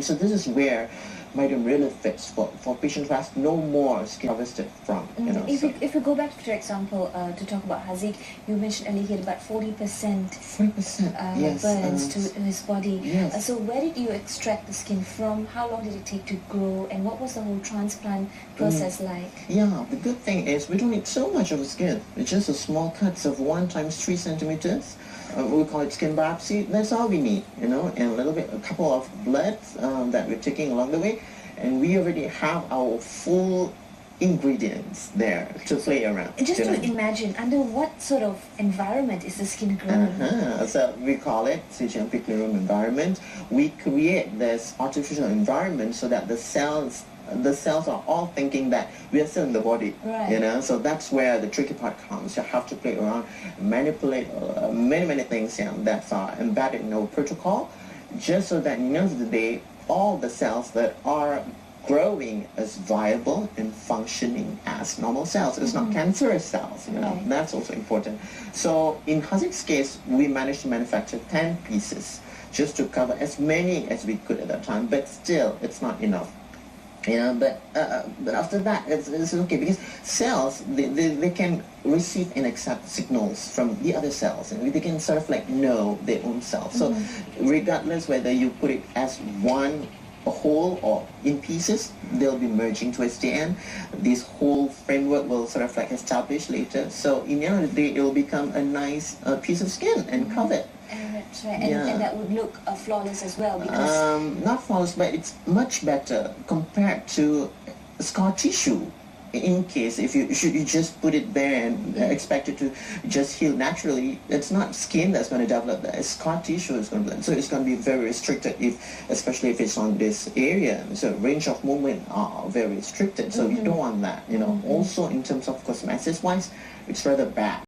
And so this is where Myderm really fits for patients who has no more skin harvested from. If we go back to example to talk about Haziq, you mentioned earlier he had about 40% yes, burns to his body. Yes. So where did you extract the skin from? How long did it take to grow? And what was the whole transplant process like? Yeah, the good thing is we don't need so much of the skin. It's just a small cuts of 1 times 3 centimeters. We call it skin biopsy. That's all we need, and a couple of blood that we're taking along the way, and we already have our full ingredients there to play around. Just to imagine, under what sort of environment is the skin grown? So we call it CGMP clean room environment. We create this artificial environment so that the cells are all thinking that we are still in the body, right. So that's where the tricky part comes. You have to play around, manipulate many things that are embedded in our protocol, just so that at the end of the day, all the cells that are growing as viable and functioning as normal cells. It's not cancerous cells, Right. That's also important. So in Haziq's case, we managed to manufacture 10 pieces just to cover as many as we could at that time, but still, it's not enough. But after that, it's okay, because cells, they can receive and accept signals from the other cells, and they can sort of like know their own cells. So regardless whether you put it as one whole or in pieces, they'll be merging towards the end. This whole framework will sort of like establish later. So in the end of the day, it will become a nice piece of skin and covered. That's right. And that would look flawless as well, because not flawless, but it's much better compared to scar tissue. In case if you just put it there and expect it to just heal naturally, it's not skin that's going to develop that. Scar tissue is going to, so it's going to be very restricted, especially if it's on this area. So range of movement are very restricted. So you don't want that. Also in terms of cosmetics wise, it's rather bad.